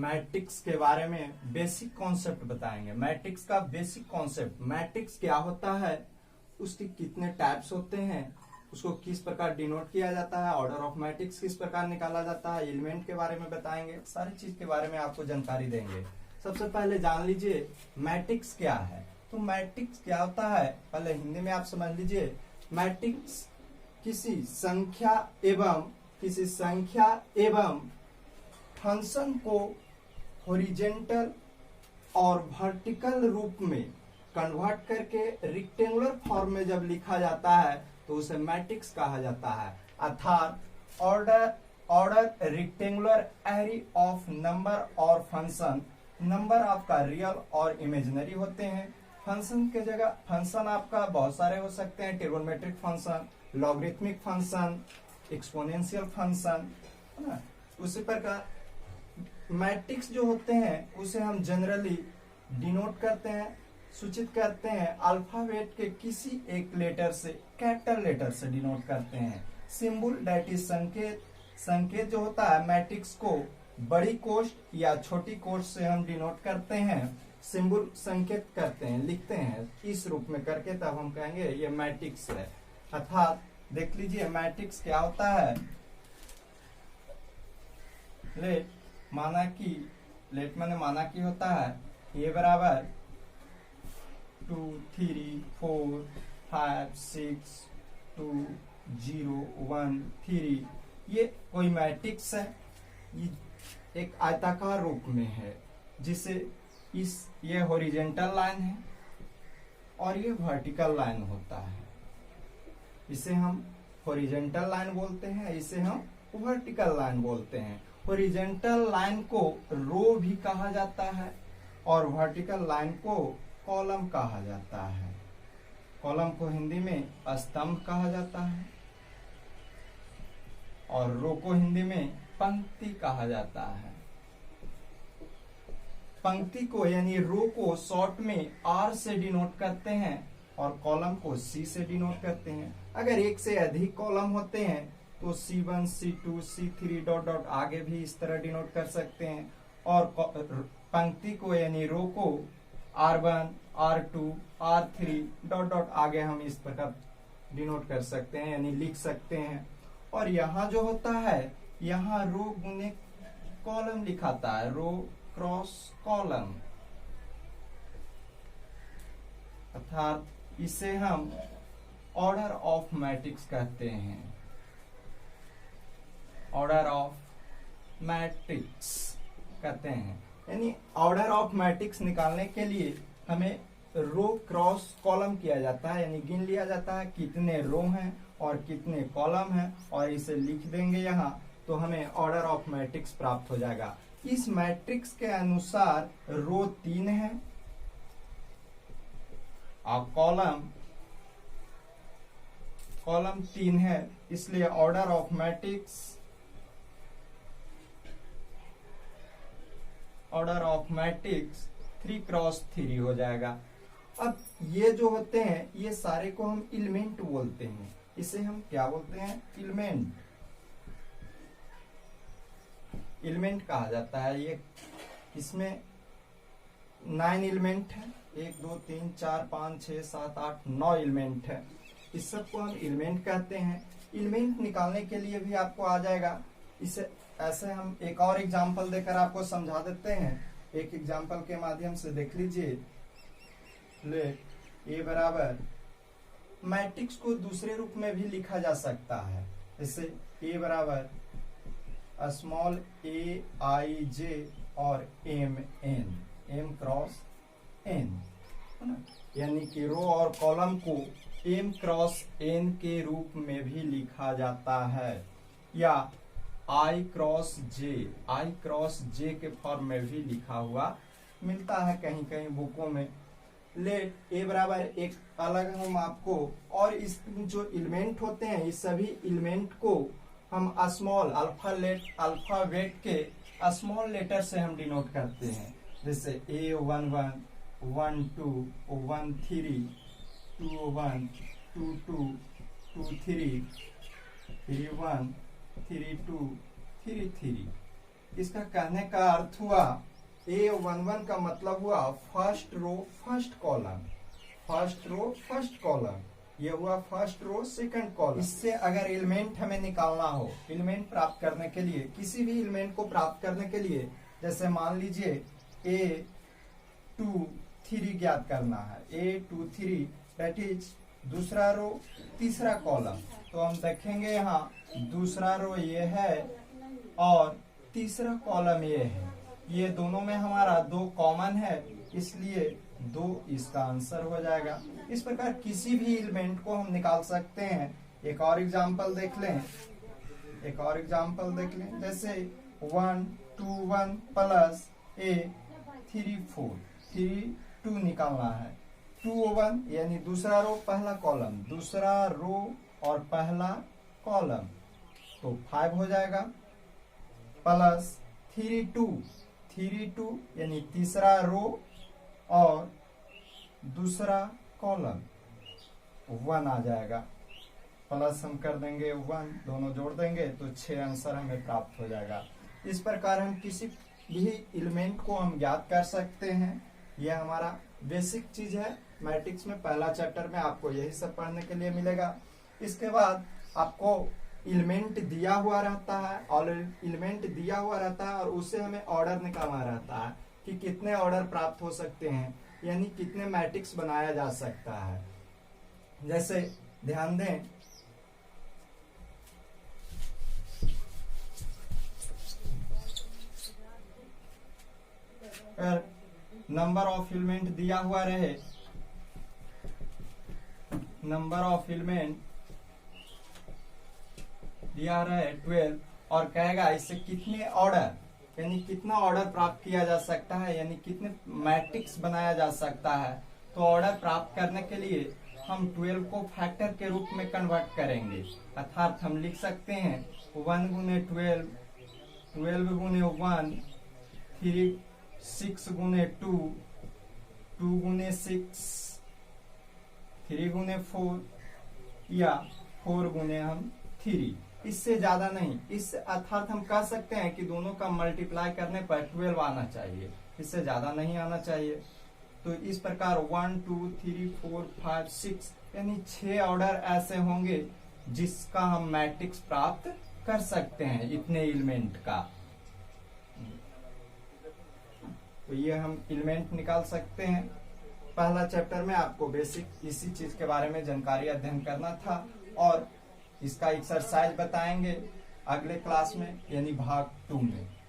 Matrix के बारे में बेसिक कॉन्सेप्ट बताएंगे। मैट्रिक्स का बेसिक कॉन्सेप्ट, मैट्रिक्स क्या होता है, उसके कितने टाइप्स होते हैं, उसको किस प्रकार डिनोट किया जाता है, ऑर्डर ऑफ मैट्रिक्स किस प्रकार निकाला जाता है, एलिमेंट के बारे में बताएंगे, सारी चीज के बारे में आपको जानकारी देंगे। सबसे पहले जान लीजिए मैट्रिक्स क्या है। तो मैट्रिक्स क्या होता है, पहले हिंदी में आप समझ लीजिए। मैट्रिक्स किसी संख्या एवं फंक्शन को हॉरिजॉन्टल और वर्टिकल रूप में कन्वर्ट करके रेक्टेंगुलर फॉर्म में जब लिखा जाता है तो उसे मैट्रिक्स कहा जाता है। अर्थात order rectangular array of number और फंक्शन। नंबर आपका रियल और इमेजिनरी होते हैं। फंक्शन के जगह फंक्शन आपका बहुत सारे हो सकते हैं, trigonometric function, logarithmic function, exponential function, है ना। उसी प्रकार मैट्रिक्स जो होते हैं उसे हम जनरली डिनोट करते हैं, सूचित करते हैं अल्फाबेट के किसी एक लेटर से, कैपिटल लेटर से डिनोट करते हैं। सिंबल दैट इज संकेत जो होता है मैट्रिक्स को बड़ी कोष्ठ या छोटी कोष्ठ से हम डिनोट करते हैं। सिंबल संकेत करते हैं, लिखते हैं इस रूप में करके, तब हम कहेंगे ये मैट्रिक्स है। अर्थात देख लीजिए मैट्रिक्स क्या होता है। लेट माने माना कि होता है ए बराबर 2 3 4 5 6 2 0 1 3। ये कोई मैट्रिक्स है, ये एक आयताकार रूप में है, जिसे ये हॉरिजॉन्टल लाइन है और ये वर्टिकल लाइन होता है। इसे हम हॉरिजॉन्टल लाइन बोलते हैं, इसे हम वर्टिकल लाइन बोलते हैं। हॉरिजॉन्टल लाइन को रो भी कहा जाता है और वर्टिकल लाइन को कॉलम कहा जाता है। कॉलम को हिंदी में स्तंभ कहा जाता है और रो को हिंदी में पंक्ति कहा जाता है। पंक्ति को यानी रो को शॉर्ट में आर से डिनोट करते हैं और कॉलम को सी से डिनोट करते हैं। अगर एक से अधिक कॉलम होते हैं तो C1 C2 C3 dot dot आगे भी इस तरह डिनोट कर सकते हैं। और पंक्ति को यानी रो को R1 R2 R3 dot dot आगे हम इस प्रकार डिनोट कर सकते हैं, यानी लिख सकते हैं। और यहाँ जो होता है, यहाँ रो गुने कॉलम लिखाता है, रो क्रॉस कॉलम, अर्थात इसे हम ऑर्डर ऑफ मैट्रिक्स कहते हैं। ऑर्डर ऑफ मैट्रिक्स कहते हैं, यानी ऑर्डर ऑफ मैट्रिक्स निकालने के लिए हमें रो क्रॉस कॉलम किया जाता है, यानी गिन लिया जाता है कितने रो हैं और कितने कॉलम हैं और इसे लिख देंगे यहाँ, तो हमें ऑर्डर ऑफ मैट्रिक्स प्राप्त हो जाएगा। इस मैट्रिक्स के अनुसार रो 3 है और कॉलम 3 है, इसलिए ऑर्डर ऑफ मैट्रिक्स 3 क्रॉस 3 हो जाएगा। अब ये जो होते हैं ये सारे को हम एलिमेंट बोलते हैं। इसे हम क्या बोलते हैं, एलिमेंट कहा जाता है। ये इसमें 9 एलिमेंट है, 1 2 3 4 5 6 7 8 9 एलिमेंट है। इस सब को हम एलिमेंट कहते हैं। एलिमेंट निकालने के लिए भी आपको आ जाएगा। इसे ऐसे हम एक और एग्जांपल देकर आपको समझा देते हैं। एक एग्जांपल के माध्यम से देख लीजिए। ए बराबर, मैट्रिक्स को दूसरे रूप में भी लिखा जा सकता है। जैसे ए बराबर स्मॉल a i j और m क्रॉस n, है ना, यानी कि रो और कॉलम को m क्रॉस n के रूप में भी लिखा जाता है, या i क्रॉस j के फॉर्म में भी लिखा हुआ मिलता है कहीं कहीं बुकों में। लेट ए बराबर एक अलग हम आपको, और इस जो एलिमेंट होते हैं इस सभी एलिमेंट को हम स्मॉल अल्फाबेट के स्मॉल लेटर से हम डिनोट करते हैं। जैसे A11 12 13 21 22 23 31 32 33, इसका कहने का अर्थ हुआ A11 का मतलब हुआ first row first column, first row first column, ये हुआ फर्स्ट रो सेकंड कॉलम। इससे अगर एलिमेंट हमें निकालना हो, एलिमेंट प्राप्त करने के लिए, किसी भी एलिमेंट को प्राप्त करने के लिए, जैसे मान लीजिए A23 ज्ञात करना है, A23 दैट इज दूसरा रो तीसरा कॉलम, तो हम देखेंगे यहाँ दूसरा रो ये है और तीसरा कॉलम ये है, ये दोनों में हमारा 2 कॉमन है, इसलिए 2 इसका आंसर हो जाएगा। इस प्रकार किसी भी एलिमेंट को हम निकाल सकते हैं। एक और एग्जांपल देख लें, जैसे 1 2 1 प्लस A3 4 3 2 निकालना है, 2 1 यानी दूसरा रो पहला कॉलम, दूसरा रो और पहला कॉलम, तो 5 हो जाएगा, प्लस 3 2 यानी तीसरा रो और दूसरा कॉलम, 1 आ जाएगा, प्लस हम कर देंगे 1, दोनों जोड़ देंगे तो 6 आंसर हमें प्राप्त हो जाएगा। इस प्रकार हम किसी भी एलिमेंट को हम ज्ञात कर सकते हैं। यह हमारा बेसिक चीज है। मैट्रिक्स में पहला चैप्टर में आपको यही सब पढ़ने के लिए मिलेगा। इसके बाद आपको एलिमेंट दिया हुआ रहता है और उससे हमें ऑर्डर निकालना रहता है कि कितने ऑर्डर प्राप्त हो सकते हैं, यानी कितने मैट्रिक्स बनाया जा सकता है। जैसे ध्यान दें, अगर नंबर ऑफ एलिमेंट दिया हुआ रहे, नंबर ऑफ एलिमेंट दिया रहे 12 और कहेगा इससे कितने ऑर्डर, यानी कितना ऑर्डर प्राप्त किया जा सकता है, यानी कितने मैट्रिक्स बनाया जा सकता है, तो ऑर्डर प्राप्त करने के लिए हम 12 को फैक्टर के रूप में कन्वर्ट करेंगे। अर्थात हम लिख सकते हैं 1 गुने 12, 12 गुने 1, 3 6 गुने 2, 2 गुने 6, 3 गुने 4 या 4 गुने हम 3। इससे ज्यादा नहीं, इससे अर्थात हम कह सकते हैं कि दोनों का मल्टीप्लाई करने पर 12 आना चाहिए, इससे ज्यादा नहीं आना चाहिए। तो इस प्रकार 1 2 3 4 5 6 यानी 6 ऑर्डर ऐसे होंगे जिसका हम मैट्रिक्स प्राप्त कर सकते हैं इतने एलिमेंट का। तो ये हम एलिमेंट निकाल सकते हैं। पहला चैप्टर में आपको बेसिक इसी चीज के बारे में जानकारी अध्ययन करना था और इसका एक्सरसाइज बताएंगे अगले क्लास में, यानी भाग 2 में।